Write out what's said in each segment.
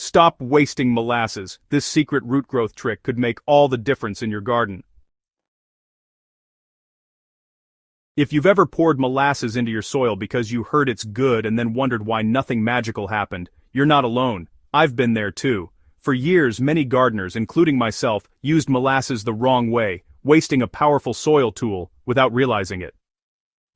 Stop wasting molasses. This secret root growth trick could make all the difference in your garden. If you've ever poured molasses into your soil because you heard it's good and then wondered why nothing magical happened, you're not alone. I've been there too. For years, many gardeners, including myself, used molasses the wrong way, wasting a powerful soil tool without realizing it.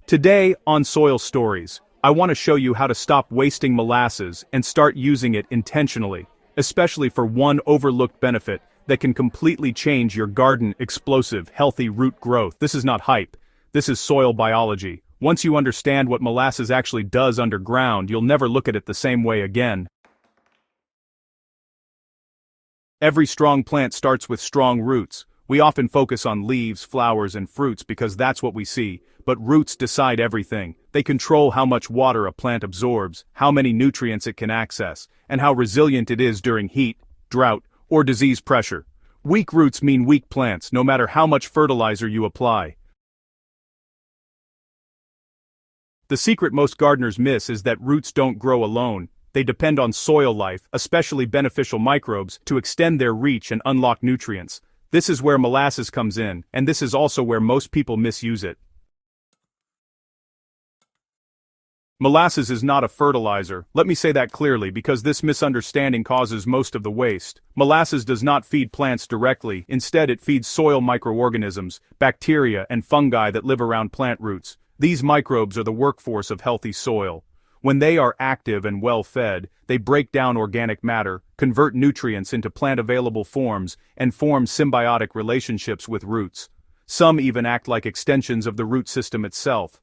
Today, on Soil Stories, I want to show you how to stop wasting molasses and start using it intentionally, especially for one overlooked benefit that can completely change your garden: explosive, healthy root growth. This is not hype. This is soil biology. Once you understand what molasses actually does underground, you'll never look at it the same way again. Every strong plant starts with strong roots. We often focus on leaves, flowers, and fruits because that's what we see, but roots decide everything. They control how much water a plant absorbs, how many nutrients it can access, and how resilient it is during heat, drought, or disease pressure. Weak roots mean weak plants, no matter how much fertilizer you apply. The secret most gardeners miss is that roots don't grow alone. They depend on soil life, especially beneficial microbes, to extend their reach and unlock nutrients. This is where molasses comes in, and this is also where most people misuse it. Molasses is not a fertilizer. Let me say that clearly because this misunderstanding causes most of the waste. Molasses does not feed plants directly. Instead, it feeds soil microorganisms, bacteria, and fungi that live around plant roots. These microbes are the workforce of healthy soil. When they are active and well-fed, they break down organic matter, convert nutrients into plant-available forms, and form symbiotic relationships with roots. Some even act like extensions of the root system itself.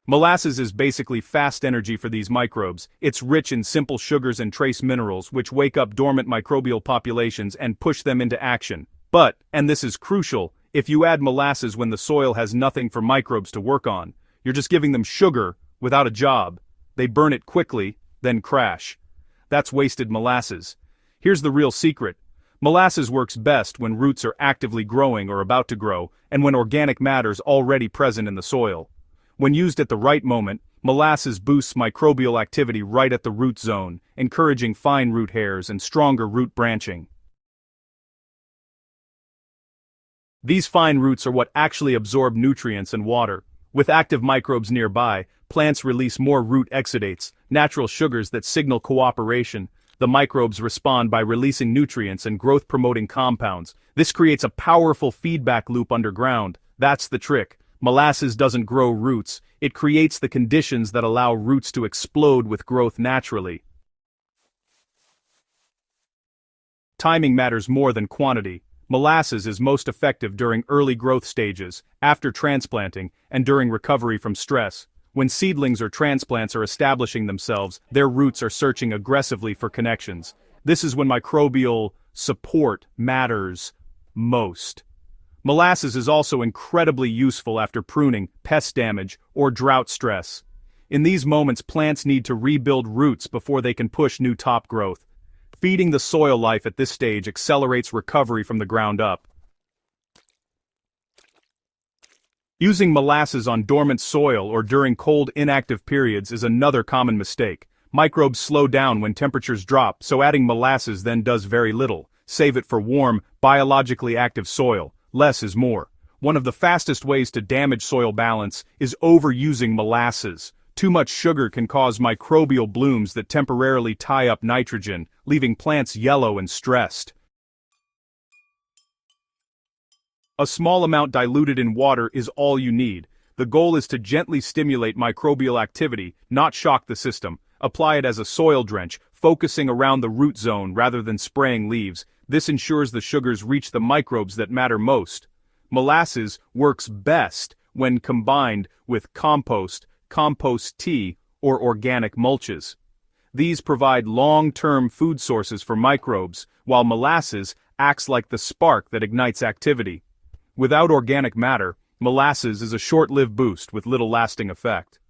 Molasses is basically fast energy for these microbes. It's rich in simple sugars and trace minerals which wake up dormant microbial populations and push them into action. But, and this is crucial, if you add molasses when the soil has nothing for microbes to work on, you're just giving them sugar without a job. They burn it quickly, then crash. That's wasted molasses. Here's the real secret. Molasses works best when roots are actively growing or about to grow, and when organic matter's already present in the soil. When used at the right moment, molasses boosts microbial activity right at the root zone, encouraging fine root hairs and stronger root branching. These fine roots are what actually absorb nutrients and water. With active microbes nearby, plants release more root exudates, natural sugars that signal cooperation. The microbes respond by releasing nutrients and growth-promoting compounds. This creates a powerful feedback loop underground. That's the trick. Molasses doesn't grow roots, it creates the conditions that allow roots to explode with growth naturally. Timing matters more than quantity. Molasses is most effective during early growth stages, after transplanting, and during recovery from stress. When seedlings or transplants are establishing themselves, their roots are searching aggressively for connections. This is when microbial support matters most. Molasses is also incredibly useful after pruning, pest damage, or drought stress. In these moments, plants need to rebuild roots before they can push new top growth. Feeding the soil life at this stage accelerates recovery from the ground up. Using molasses on dormant soil or during cold, inactive periods is another common mistake. Microbes slow down when temperatures drop, so adding molasses then does very little. Save it for warm, biologically active soil. Less is more. One of the fastest ways to damage soil balance is overusing molasses. Too much sugar can cause microbial blooms that temporarily tie up nitrogen, leaving plants yellow and stressed. A small amount diluted in water is all you need. The goal is to gently stimulate microbial activity, not shock the system. Apply it as a soil drench, focusing around the root zone rather than spraying leaves. This ensures the sugars reach the microbes that matter most. Molasses works best when combined with compost tea, or organic mulches. These provide long-term food sources for microbes, while molasses acts like the spark that ignites activity. Without organic matter, molasses is a short-lived boost with little lasting effect.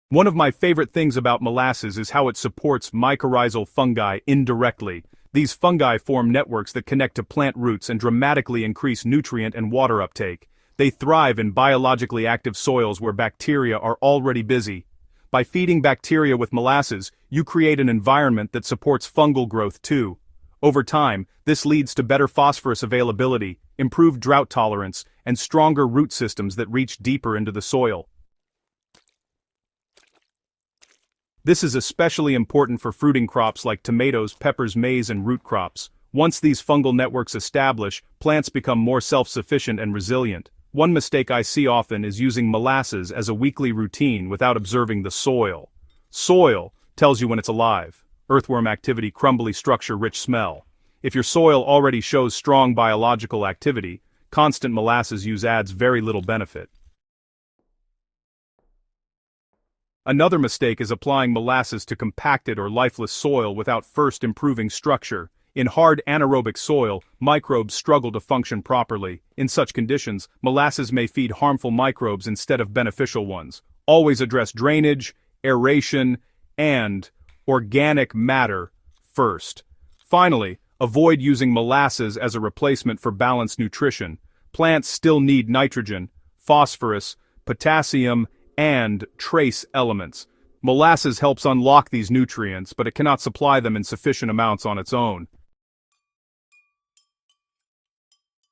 One of my favorite things about molasses is how it supports mycorrhizal fungi indirectly. These fungi form networks that connect to plant roots and dramatically increase nutrient and water uptake. They thrive in biologically active soils where bacteria are already busy. By feeding bacteria with molasses, you create an environment that supports fungal growth too. Over time, this leads to better phosphorus availability, improved drought tolerance, and stronger root systems that reach deeper into the soil. This is especially important for fruiting crops like tomatoes, peppers, maize, and root crops. Once these fungal networks establish, plants become more self-sufficient and resilient. One mistake I see often is using molasses as a weekly routine without observing the soil. Soil tells you when it's alive. Earthworm activity, crumbly structure, rich smell. If your soil already shows strong biological activity, constant molasses use adds very little benefit. Another mistake is applying molasses to compacted or lifeless soil without first improving structure. In hard anaerobic soil, microbes struggle to function properly. In such conditions, molasses may feed harmful microbes instead of beneficial ones. Always address drainage, aeration, and organic matter first. Finally, avoid using molasses as a replacement for balanced nutrition. Plants still need nitrogen, phosphorus, potassium, and trace elements. Molasses helps unlock these nutrients, but it cannot supply them in sufficient amounts on its own.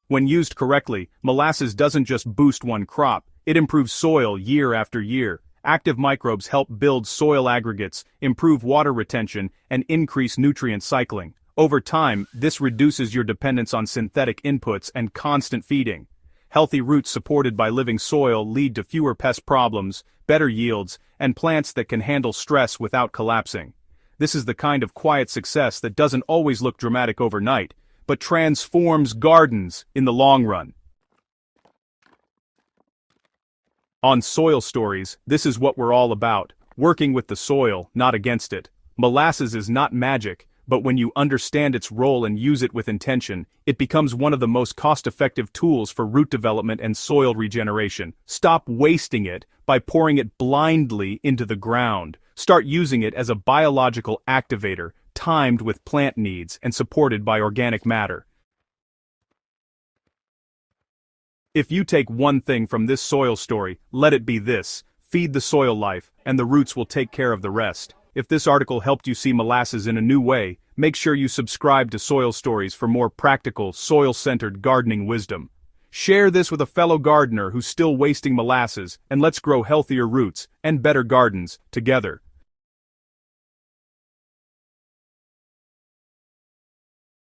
When used correctly, molasses doesn't just boost one crop, it improves soil year after year. Active microbes help build soil aggregates, improve water retention, and increase nutrient cycling. Over time, this reduces your dependence on synthetic inputs and constant feeding. Healthy roots supported by living soil lead to fewer pest problems, better yields, and plants that can handle stress without collapsing. This is the kind of quiet success that doesn't always look dramatic overnight, but transforms gardens in the long run. On Soil Stories, this is what we're all about, working with the soil, not against it. Molasses is not magic, but when you understand its role and use it with intention, it becomes one of the most cost-effective tools for root development and soil regeneration. Stop wasting it by pouring it blindly into the ground. Start using it as a biological activator, timed with plant needs and supported by organic matter. If you take one thing from this soil story, let it be this: feed the soil life, and the roots will take care of the rest. If this article helped you see molasses in a new way, make sure you subscribe to Soil Stories for more practical, soil-centered gardening wisdom. Share this with a fellow gardener who's still wasting molasses, and let's grow healthier roots and better gardens together.